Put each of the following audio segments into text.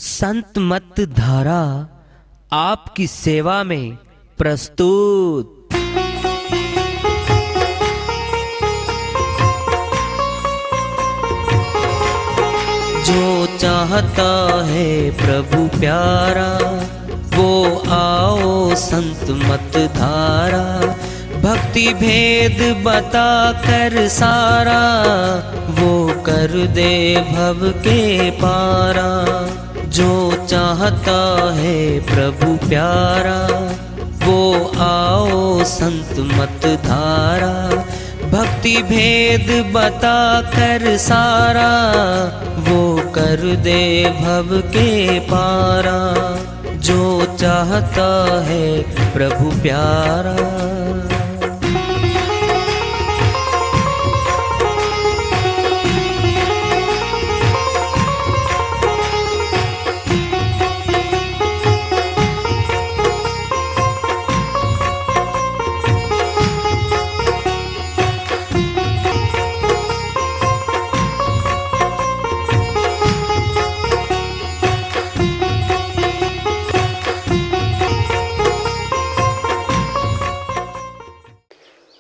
संत मत धारा आपकी सेवा में प्रस्तुत। जो चाहता है प्रभु प्यारा वो आओ संत मत धारा। भक्ति भेद बता कर सारा वो कर दे भव के पारा। जो चाहता है प्रभु प्यारा वो आओ संत मत धारा। भक्ति भेद बता कर सारा वो कर दे भव के पारा। जो चाहता है प्रभु प्यारा।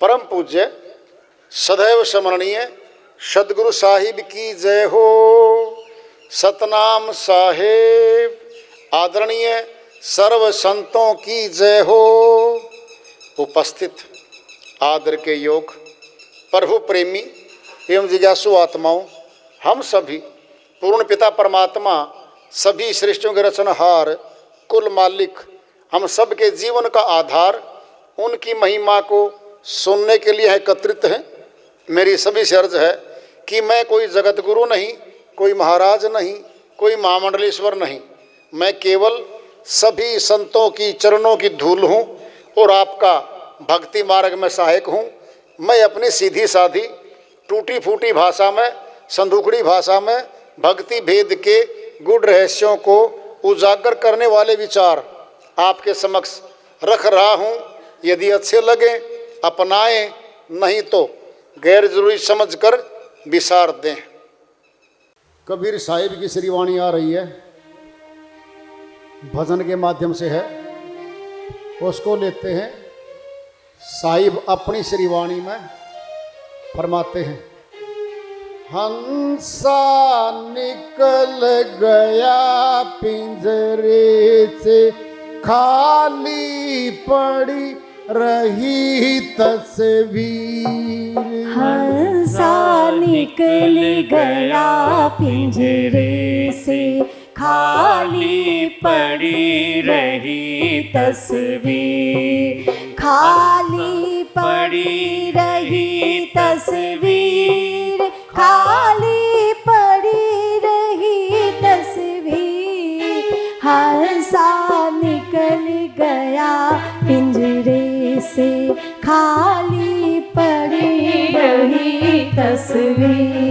परम पूज्य सदैव स्मरणीय सदगुरु साहिब की जय हो। सतनाम साहेब आदरणीय सर्व संतों की जय हो। उपस्थित आदर के योग प्रभु प्रेमी एवं जिज्ञासु आत्माओं, हम सभी पूर्ण पिता परमात्मा सभी सृष्टियों के रचनहार कुल मालिक हम सब के जीवन का आधार उनकी महिमा को सुनने के लिए एकत्रित हैं। मेरी सभी से अर्ज है कि मैं कोई जगत गुरु नहीं, कोई महाराज नहीं, कोई महामंडलेश्वर नहीं। मैं केवल सभी संतों की चरणों की धूल हूँ और आपका भक्ति मार्ग में सहायक हूँ। मैं अपनी सीधी साधी टूटी फूटी भाषा में, संदूकड़ी भाषा में भक्ति भेद के गुड़ रहस्यों को उजागर करने वाले विचार आपके समक्ष रख रहा हूँ। यदि अच्छे लगे अपनाएं, नहीं तो गैर जरूरी समझकर विसार दें। कबीर साहिब की श्रीवाणी आ रही है, भजन के माध्यम से है, उसको लेते हैं। साहिब अपनी श्रीवाणी में फरमाते हैं, हंसा निकल गया पिंजरे से, खाली पड़ी रही तस्वीर। हंसा निकल गया पिंजरे से, खाली पड़ी रही तस्वीर। खाली पड़ी रही तस्वीर, खाली पड़ी रही तस्वीर। हंसा निकल गया पिंजरे से, खाली पड़ी रही तस्वीर।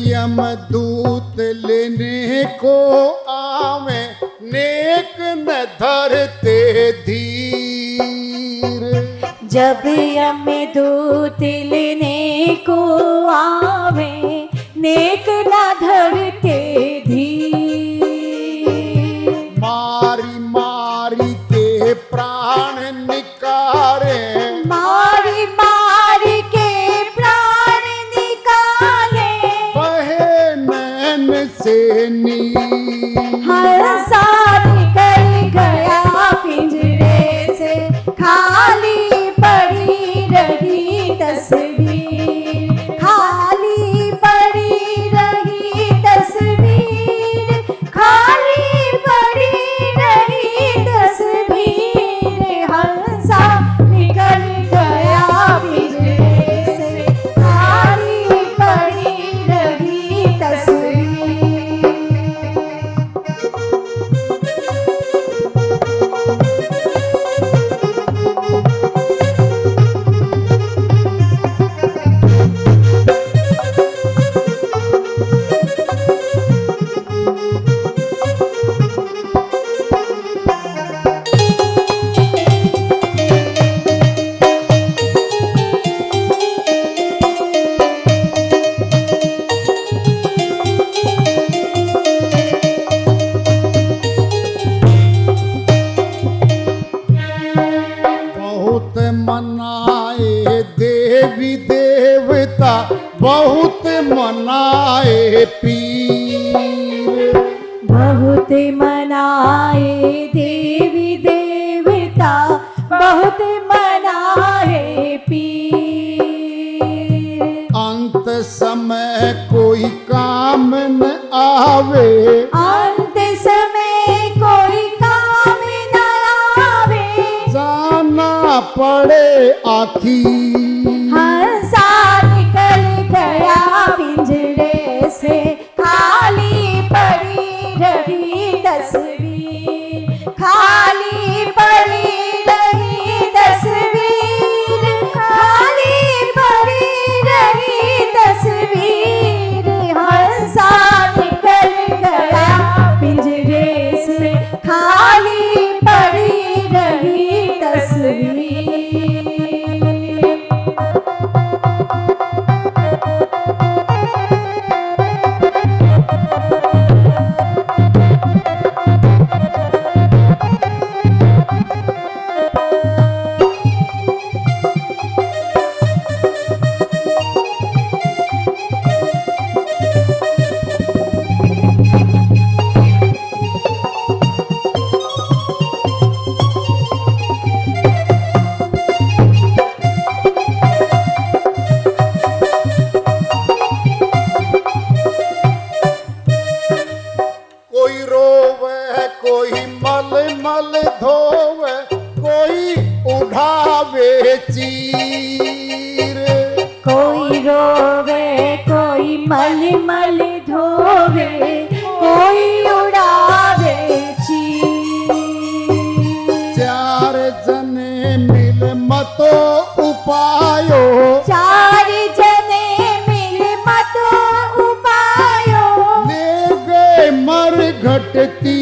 यमदूत लेने को आवे, नेक न धरते धीर। जब यमदूत लेने को आवे, नेक न धरते धीर। मारी मारी के प्राण निकारे, मारी मारी के प्राण निकाले, से नी। हंसा निकल गया पिंजरे से, खाली पड़ी रही तस्वीर। खाली पड़ी रही तस्वीर, खाली पड़ी रही तस्वीर। हंसा निकल गया पिंजरे से, खाली पड़ी रही तस्वीर। बहुत मनाए देवी देवता, बहुत मनाए पीर। बहुत मनाए देवी देवता, बहुत मनाए पीर। अंत समय कोई काम न आवे, अंत समय कोई काम न आवे। जाना पड़े आखिर। हंसा निकल गया पिंजरे से, खाली पड़ी रही तस्वीर। खाली पड़ी रही तस्वीर, खाली पड़ी रही तस्वीर। हंसा निकल गया पिंजरे से, खाली पड़ी रही तस्वीर। कोई रोवे, कोई मल मल धोवे, कोई उठावे चीर। कोई रोवे, कोई मल मल धोवे, कोई उड़ावे चीर। चार जने मिल मतो उपायो, चार जने मिल मत उपायो। ले गए मर घटती।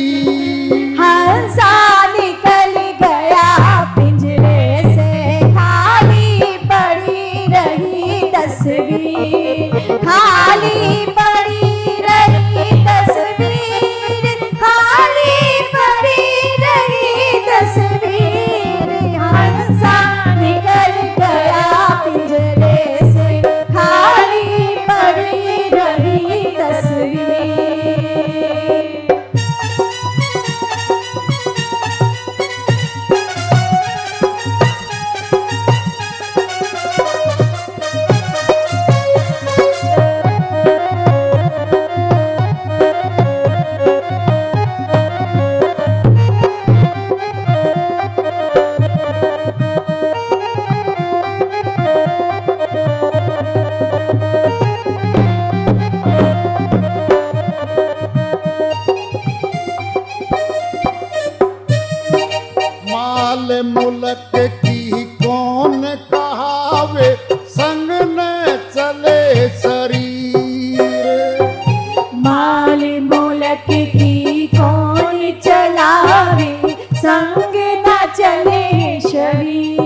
हंसा निकल गया पिंजरे से, खाली पड़ी रही तस्वीर। खाली पड़ी रही तस्वीर, खाली पड़ी रही तस्वीर। हंसा निकल गया पिंजरे से, खाली पड़ी रही तस्वीर। माल मुल्क की कौन कहावे, संग न चले शरीर। माल मुल्क की कौन चलावे, संग न चले शरीर।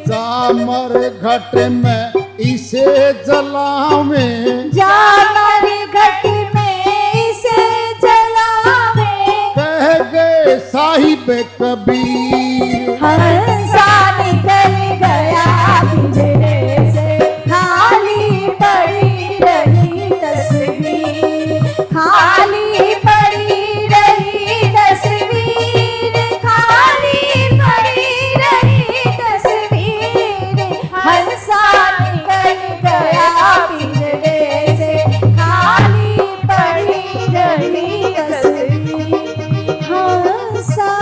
जामर घट में इसे जलावे, जामर घट में इसे जलावे। कह गए साहिब कबीर। हंसा निकल गया पिंजरे से, खाली पड़ी रही तस्वीर। खाली पड़ी रही तस्वीर, खाली पड़ी रही तस्वीर। हंसा निकल गया पिंजरे से, खाली पड़ी रही तस्वीर। हंसा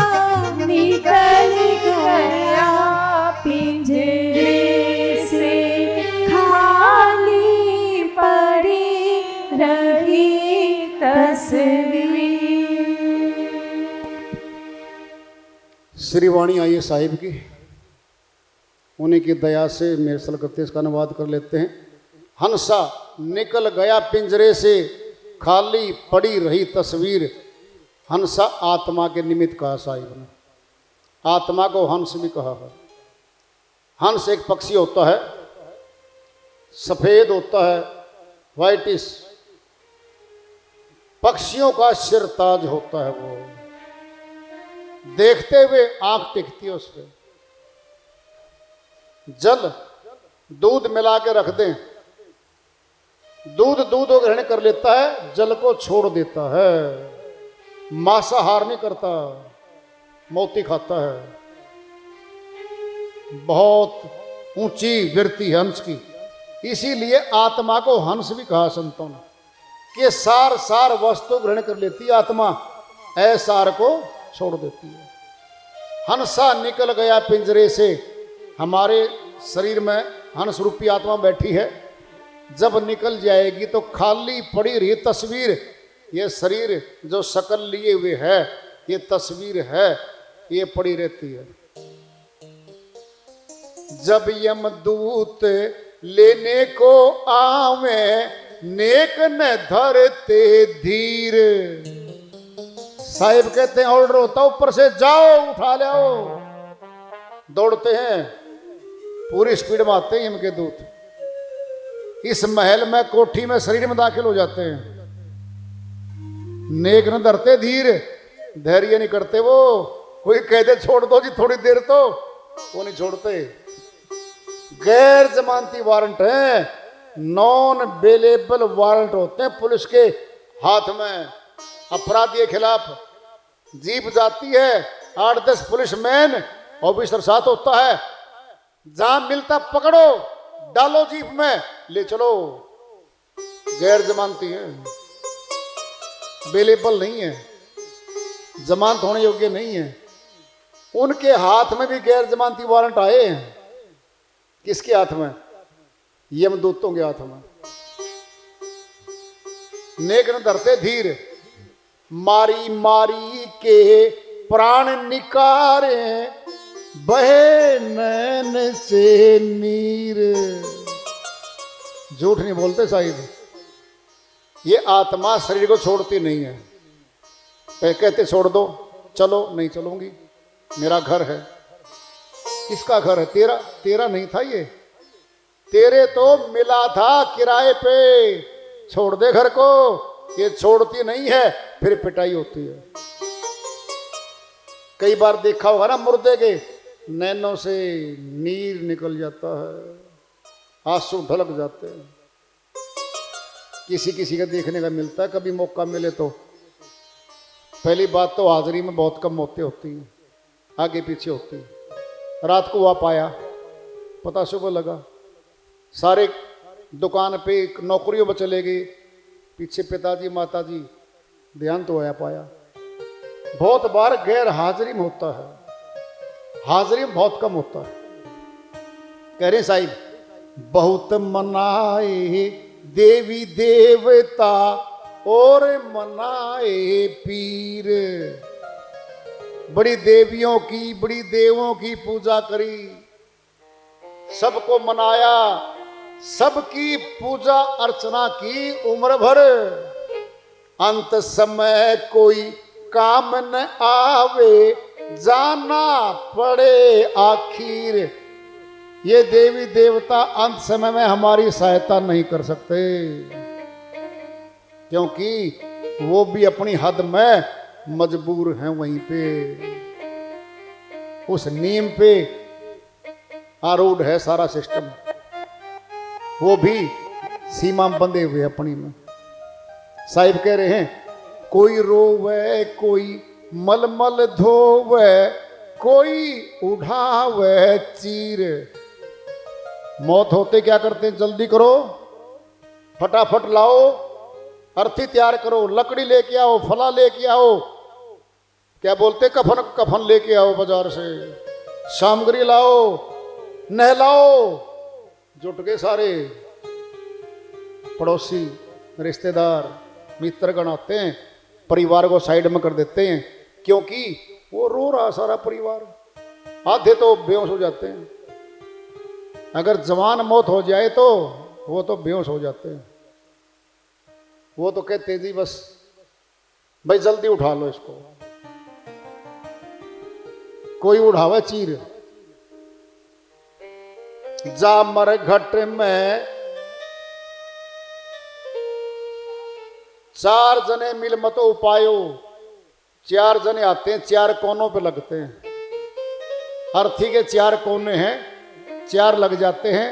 निकल गया पिंजरे से, खाली पड़ी रही तस्वीर। श्री वाणी आई है साहिब की, उन्हीं की दया से मेरे करते इसका अनुवाद कर लेते हैं। हंसा निकल गया पिंजरे से, खाली पड़ी रही तस्वीर, हंसा आत्मा के निमित्त कहा साहिब ने। आत्मा को हंस भी कहा है। हंस एक पक्षी होता है, सफेद होता है, व्हाइटिश, पक्षियों का सिरताज होता है। वो देखते हुए आंख टिकती है उस पर। जल दूध मिला के रख दें, दूध को ग्रहण कर लेता है, जल को छोड़ देता है। मांसाहार नहीं करता, मोती खाता है। बहुत ऊंची वृत्ति है हंस की। इसीलिए आत्मा को हंस भी कहा संतों ने कि सार सार वस्तु ग्रहण कर लेती है आत्मा, असार को छोड़ देती है। हंसा निकल गया पिंजरे से, हमारे शरीर में हंस रूपी आत्मा बैठी है। जब निकल जाएगी तो खाली पड़ी रही तस्वीर, ये शरीर जो शकल लिए हुए है, ये तस्वीर है, ये पड़ी रहती है। जब यमदूत लेने को आवे, नेक न धरते धीर। साहिब कहते हैं ऑर्डर होता ऊपर से, जाओ उठा ले आओ। दौड़ते हैं, पूरी स्पीड में आते हैं यम के दूत। इस महल में, कोठी में, शरीर में दाखिल हो जाते हैं। नेक न धरते धीर, धैर्य नहीं करते वो। कोई कहते छोड़ दो जी थोड़ी देर, तो वो नहीं छोड़ते। गैर जमानती वारंट है, नॉन अवेलेबल वारंट होते हैं पुलिस के हाथ में। अपराधी के खिलाफ जीप जाती है, 8-10 पुलिसमैन ऑफिसर साथ होता है। जहां मिलता पकड़ो, डालो जीप में, ले चलो। गैर जमानती है, अवेलेबल नहीं है, जमानत होने योग्य नहीं है। उनके हाथ में भी गैर जमानती वारंट आए हैं। किसके हाथ में? यमदूतों के हाथ में। नेक न धरते धीर, मारी मारी के प्राण निकारे, बहे नैन से नीर। झूठ नहीं बोलते साहिब। ये आत्मा शरीर को छोड़ती नहीं है। कहते छोड़ दो, चलो, नहीं चलूंगी, मेरा घर है। किसका घर है? तेरा? तेरा नहीं था ये, तेरे तो मिला था किराए पे। छोड़ दे घर को। ये छोड़ती नहीं है, फिर पिटाई होती है। कई बार देखा होगा ना, मुर्दे के नैनों से नीर निकल जाता है, आंसू ढलक जाते हैं। किसी किसी का देखने का मिलता है, कभी मौका मिले तो। पहली बात तो हाजिरी में बहुत कम मौतें होती हैं, आगे पीछे होती हैं। रात को आप आया, पता सुबह लगा, सारे दुकान पे नौकरियों पर चले गए, पीछे पिताजी माताजी, ध्यान तो आया पाया। बहुत बार गैर हाजिरी में होता है, हाजिरी में बहुत कम होता है। कह रहे साहिब, बहुत मनाए देवी देवता और मनाए पीर। बड़ी देवियों की, बड़ी देवों की पूजा करी, सबको मनाया, सबकी पूजा अर्चना की उम्र भर। अंत समय कोई काम न आवे, जाना पड़े आखिर। ये देवी देवता अंत समय में हमारी सहायता नहीं कर सकते, क्योंकि वो भी अपनी हद में मजबूर हैं। वहीं पे उस नीम पे आरूढ़ है सारा सिस्टम। वो भी सीमा में बंधे हुए अपनी में। साहिब कह रहे हैं, कोई रोवे, कोई मलमल धोवे, कोई उठावे चीर। मौत होते क्या करते हैं? जल्दी करो, फटाफट लाओ, अर्थी तैयार करो, लकड़ी लेके आओ, फला लेके आओ। क्या बोलते? कफन, कफन लेके आओ बाजार से, सामग्री लाओ, नहलाओ। जुट गए सारे पड़ोसी, रिश्तेदार, मित्रगण आते हैं, परिवार को साइड में कर देते हैं, क्योंकि वो रो रहा सारा परिवार। आधे तो बेहोश हो जाते हैं। अगर जवान मौत हो जाए तो वो तो बेहोश हो जाते हैं। वो तो कहते जी बस भाई जल्दी उठा लो इसको, कोई उठावे चीर। जा मर घट में 4 जने मिल मतो उपायो, 4 जने आते हैं 4 कोनों पे लगते हैं। अर्थी के 4 कोने हैं, 4 लग जाते हैं।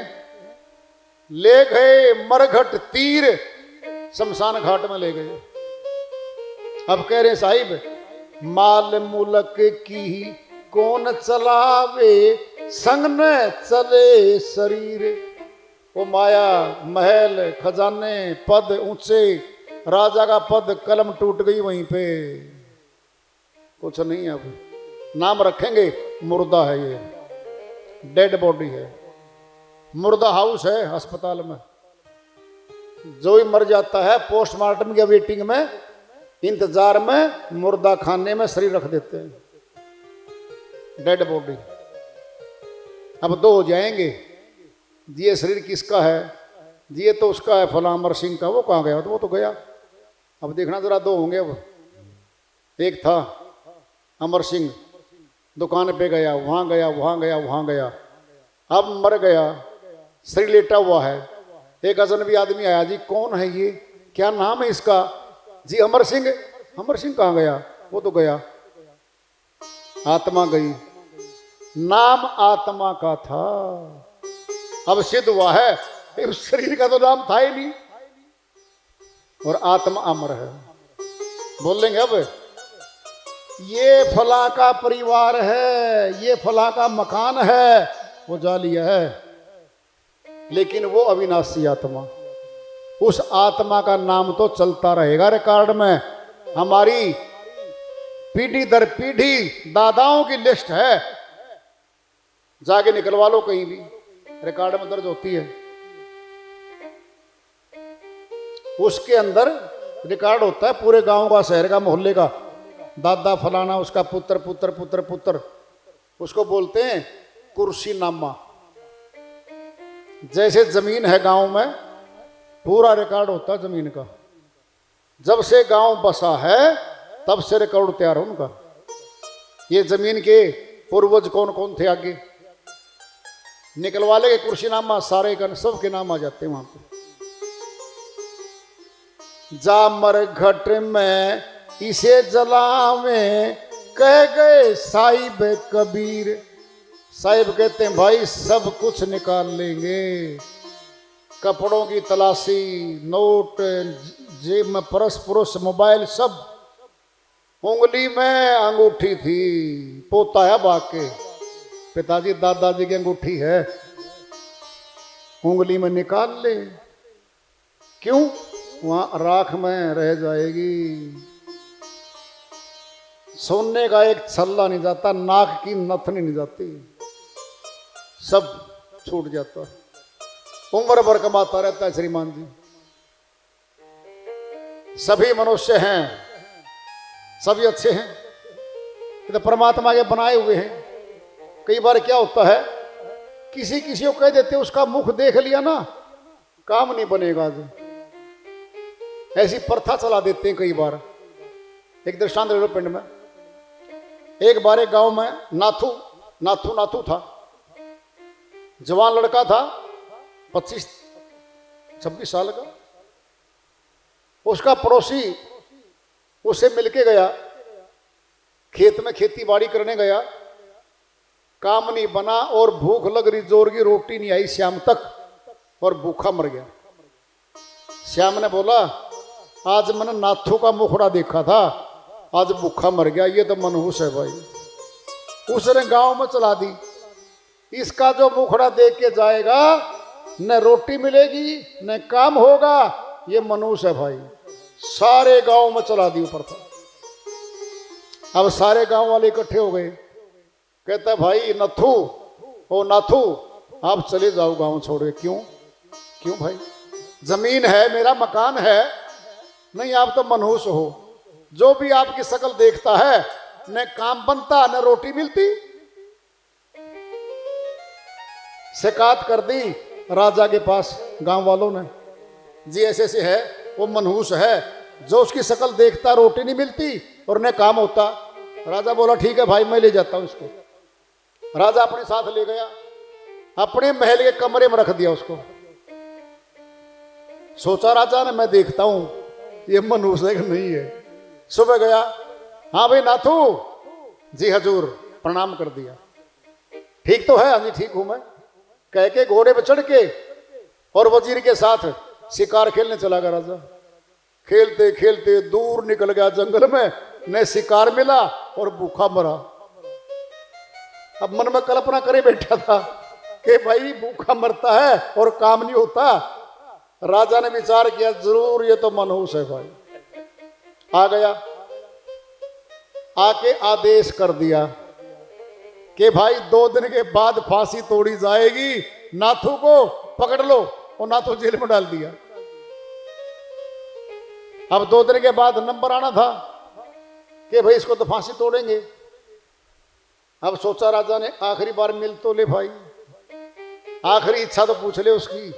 ले गए मरघट तीर, शमशान घाट में ले गए। अब कह रहे साहिब माल मुलक की कौन चलावे, संग न चले शरीर। वो माया महल खजाने पद ऊंचे, राजा का पद कलम टूट गई वहीं पे, कुछ नहीं। अब नाम रखेंगे मुर्दा है, ये डेड बॉडी है, मुर्दा हाउस है अस्पताल में। जो ही मर जाता है पोस्टमार्टम की वेटिंग में, इंतजार में, मुर्दा खाने में शरीर रख देते हैं, डेड बॉडी। अब 2 हो जाएंगे, ये शरीर किसका है, ये तो उसका है फला अमर सिंह का, वो कहाँ गया, तो वो तो गया। अब देखना जरा 2 होंगे। अब एक था अमर सिंह, दुकान पे गया, वहां गया, वहां गया, वहां गया, अब मर गया, शरीर लेटा हुआ है। एक अजनबी आदमी आया, जी कौन है ये, क्या नाम है इसका, जी अमर सिंह। अमर सिंह कहाँ गया, वो तो गया। आत्मा गई, नाम आत्मा का था। अब सिद्ध हुआ है उस शरीर का तो नाम था ही नहीं, और आत्मा अमर है। बोलेंगे अब ये फला का परिवार है, ये फला का मकान है, वो जालिया है, लेकिन वो अविनाशी आत्मा, उस आत्मा का नाम तो चलता रहेगा रिकॉर्ड में। हमारी पीढ़ी दर पीढ़ी दादाओं की लिस्ट है, जाके निकलवा लो, कहीं भी रिकॉर्ड में दर्ज होती है। उसके अंदर रिकॉर्ड होता है पूरे गांव का, शहर का, मोहल्ले का, दादा फलाना उसका पुत्र पुत्र पुत्र पुत्र, उसको बोलते हैं कुर्सी नामा। जैसे जमीन है गांव में, पूरा रिकॉर्ड होता है जमीन का। जब से गांव बसा है तब से रिकॉर्ड तैयार है उनका। ये जमीन के पूर्वज कौन कौन थे, आगे निकलवा लेंगे कुर्सी नामा, सारे का सब के नाम आ जाते हैं वहां पे। जा मर घट में इसे जलावे, कह गए साहिब कबीर। साहिब कहते हैं भाई सब कुछ निकाल लेंगे, कपड़ों की तलाशी, नोट, जेब में परस पुरुष, मोबाइल, सब। उंगली में अंगूठी थी, पोता है बाके, पिताजी दादाजी की अंगूठी है, उंगली में निकाल ले। क्यों, वहां राख में रह जाएगी। सोने का एक छल्ला नहीं जाता, नाक की नथनी नहीं जाती, सब छूट जाता। उम्र भर कमाता रहता है श्रीमान जी। सभी मनुष्य हैं, सभी अच्छे हैं, ये तो परमात्मा के बनाए हुए हैं। कई बार क्या होता है, किसी किसी को कह देते उसका मुख देख लिया ना, काम नहीं बनेगा आज, ऐसी प्रथा चला देते हैं कई बार। एक दृष्टांत ले लो पिंड में। एक बार एक गांव में नाथू था, जवान लड़का था, 25-26 साल का। उसका पड़ोसी उसे मिलके गया, खेत में खेती बाड़ी करने गया, काम नहीं बना और भूख लग रही, जोर की रोटी नहीं आई शाम तक, और भूखा मर गया। श्याम ने बोला आज मैंने नाथू का मुखड़ा देखा था, आज भूखा मर गया, ये तो मनहूस है भाई। उसने गांव में चला दी, इसका जो मुखड़ा देख के जाएगा न रोटी मिलेगी न काम होगा, ये मनहूस है भाई। सारे गांव में चला दी ऊपर था। अब सारे गांव वाले इकट्ठे हो गए, कहता भाई नाथू आप चले जाओ गांव छोड़ के। क्यों भाई, जमीन है, मेरा मकान है। नहीं, आप तो मनहूस हो, जो भी आपकी शक्ल देखता है न काम बनता न रोटी मिलती। शिकायत कर दी राजा के पास गांव वालों ने, जी ऐसे है, वो मनहूस है, जो उसकी शक्ल देखता रोटी नहीं मिलती और न काम होता। राजा बोला ठीक है भाई, मैं ले जाता हूं इसको। राजा अपने साथ ले गया, अपने महल के कमरे में रख दिया उसको। सोचा राजा ने मैं देखता हूं ये मनहूस है कि नहीं है। सुबह गया, हाँ भाई नाथू। जी हजूर, प्रणाम कर दिया। ठीक तो है? हाँ जी ठीक हूं मैं। कह के घोड़े पे चढ़ के और वजीर के साथ शिकार खेलने चला गया राजा। खेलते खेलते दूर निकल गया जंगल में, न शिकार मिला और भूखा मरा। अब मन में कल्पना करे बैठा था कि भाई भूखा मरता है और काम नहीं होता। राजा ने विचार किया जरूर ये तो मनहूस है भाई। आ गया, आके आदेश कर दिया कि भाई 2 दिन के बाद फांसी तोड़ी जाएगी, नाथू को पकड़ लो। और नाथू जेल में डाल दिया। अब 2 दिन के बाद नंबर आना था कि भाई इसको तो फांसी तोड़ेंगे। अब सोचा राजा ने आखिरी बार मिल तो ले भाई, आखिरी इच्छा तो पूछ ले उसकी।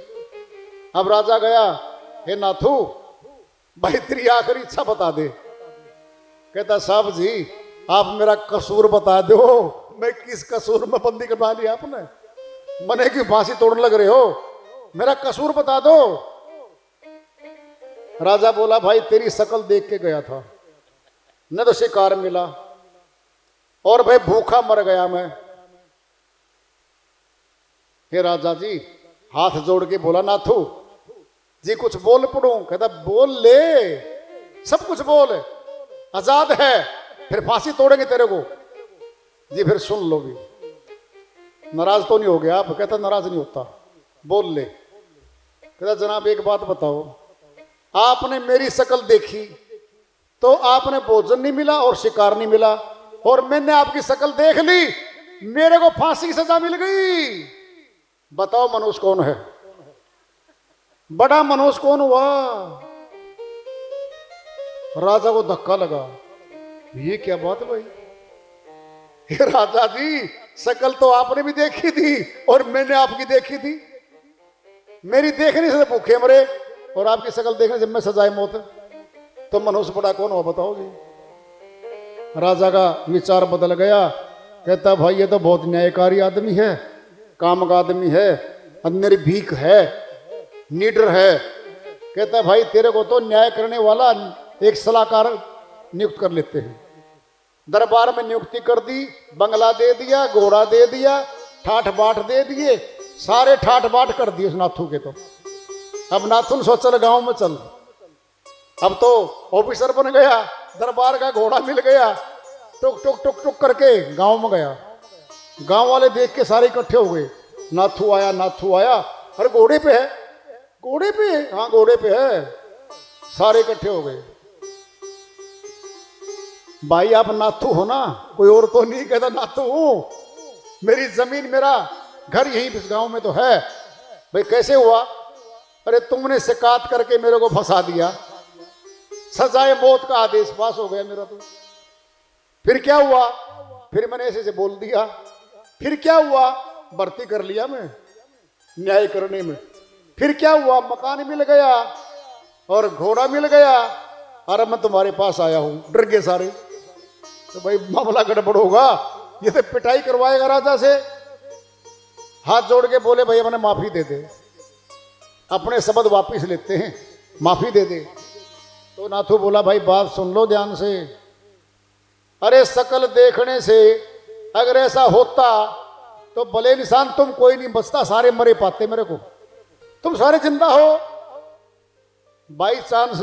अब राजा गया, हे नाथू भाई तेरी आखिरी इच्छा बता दे। कहता साहब जी आप मेरा कसूर बता दो, मैं किस कसूर में बंदी करवा लिया आपने, मने की फांसी तोड़ने लग रहे हो, मेरा कसूर बता दो। राजा बोला भाई तेरी शक्ल देख के गया था, न तो शिकार मिला और भाई भूखा मर गया मैं। हे राजा जी हाथ जोड़ के बोला नाथू जी कुछ बोल पड़ू। कहता बोल ले, सब कुछ बोल, आजाद है, फिर फांसी तोड़ेंगे तेरे को। जी फिर सुन लो भी, नाराज तो नहीं हो गया आप? कहता नाराज नहीं होता, बोल ले। कहता जनाब एक बात बताओ, आपने मेरी शक्ल देखी तो आपने भोजन नहीं मिला और शिकार नहीं मिला, और मैंने आपकी शक्ल देख ली, मेरे को फांसी की सजा मिल गई। बताओ मनुष्य कौन है? बड़ा मनुष्य कौन हुआ? राजा को धक्का लगा, ये क्या बात भाई? राजा जी शक्ल तो आपने भी देखी थी और मैंने आपकी देखी थी, मेरी देखने से भूखे मरे और आपकी शक्ल देखने से मैं सजाए मौत। तो मनुष्य बड़ा कौन हुआ बताओ जी? राजा का विचार बदल गया। कहता भाई ये तो बहुत न्यायकारी आदमी है, काम का आदमी है, अंदर भीख है, नीडर है। कहता भाई तेरे को तो न्याय करने वाला एक सलाहकार नियुक्त कर लेते हैं। दरबार में नियुक्ति कर दी, बंगला दे दिया, घोड़ा दे दिया, ठाठ बाट दे दिए, सारे ठाठ बाट कर दिए उस नाथू के। तो अब नाथू ने सोचा गांव में चल, अब तो ऑफिसर बन गया, दरबार का घोड़ा मिल गया, टुक टुक टुक टुक करके गांव में गया। गांव वाले देख के सारे इकट्ठे हो गए, नाथू आया, नाथू आया। अरे घोड़े पे है, घोड़े पे? हाँ घोड़े पे है। सारे इकट्ठे हो गए। भाई आप नाथू हो ना? कोई और तो नहीं? कहता नाथू हूं, मेरी जमीन मेरा घर यहीं इस गांव में तो है। भाई कैसे हुआ? अरे तुमने शिकायत करके मेरे को फंसा दिया, सजाए मौत का आदेश पास हो गया मेरा। तो फिर क्या हुआ? फिर मैंने ऐसे से बोल दिया। फिर क्या हुआ? भर्ती कर लिया मैं न्याय करने में। फिर क्या हुआ? मकान मिल गया और घोड़ा मिल गया, और मैं तुम्हारे पास आया हूं। डर गए सारे। तो भाई मामला गड़बड़ होगा, ये तो पिटाई करवाएगा राजा से। हाथ जोड़ के बोले भाई मैंने माफी दे दे, अपने शब्द वापिस लेते हैं, माफी दे दे। तो नाथू बोला भाई बात सुन लो ध्यान से। अरे शकल देखने से अगर ऐसा होता तो भले निशान तुम कोई नहीं बचता, सारे मरे पाते मेरे को, तुम सारे जिंदा हो। बाई चांस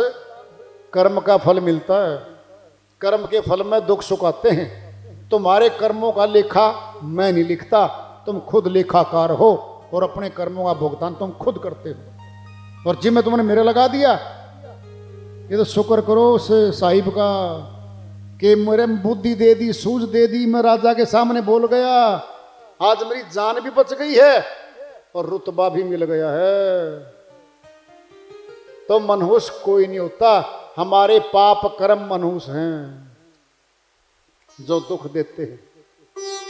कर्म का फल मिलता है, कर्म के फल में दुख सुख आते हैं। तुम्हारे कर्मों का लेखा मैं नहीं लिखता, तुम खुद लेखाकार हो और अपने कर्मों का भुगतान तुम खुद करते हो। और जिम्मे तुमने मेरे लगा दिया, ये तो शुक्र करो उस साहिब का कि मेरे बुद्धि दे दी, सूझ दे दी, मैं राजा के सामने बोल गया। आज मेरी जान भी बच गई है और रुतबा भी मिल गया है। तो मनहूस कोई नहीं होता, हमारे पाप कर्म मनहूस हैं जो दुख देते हैं,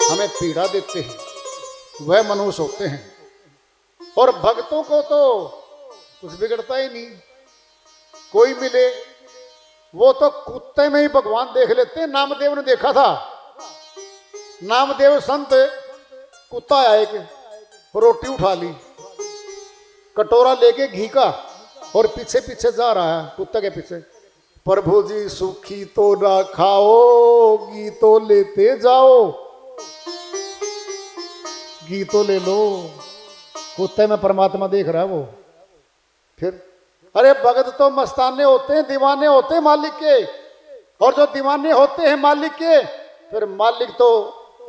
हमें पीड़ा देते हैं, वह मनहूस होते हैं। और भक्तों को तो कुछ बिगड़ता ही नहीं, कोई मिले, वो तो कुत्ते में ही भगवान देख लेते। नामदेव ने देखा था, नामदेव संत कुत्ता आया एक, रोटी उठा ली, कटोरा लेके घी का, और पीछे पीछे जा रहा है कुत्ते के पीछे। प्रभु जी सुखी तो ना खाओ, घी तो लेते जाओ, घी तो ले लो। कुत्ते में परमात्मा देख रहा है वो। फिर अरे भगत तो मस्ताने होते हैं, दीवाने होते हैं मालिक के, और जो दीवाने होते हैं मालिक के, फिर मालिक तो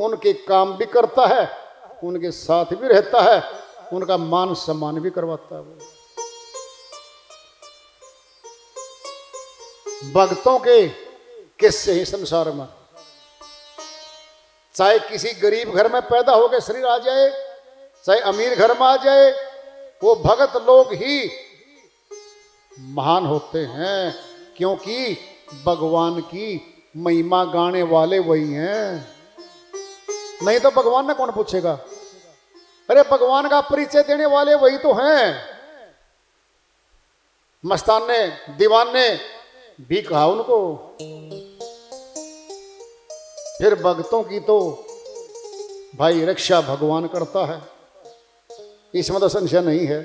उनके काम भी करता है, उनके साथ भी रहता है, उनका मान सम्मान भी करवाता है। वो भक्तों के किस्से ही संसार में, चाहे किसी गरीब घर में पैदा होकर शरीर आ जाए, चाहे अमीर घर में आ जाए, वो भगत लोग ही महान होते हैं, क्योंकि भगवान की महिमा गाने वाले वही हैं। नहीं तो भगवान ने कौन पूछेगा? अरे भगवान का परिचय देने वाले वही तो हैं। मस्ताने दीवाने भी कहा उनको। फिर भक्तों की तो भाई रक्षा भगवान करता है, इसमें तो संशय नहीं है।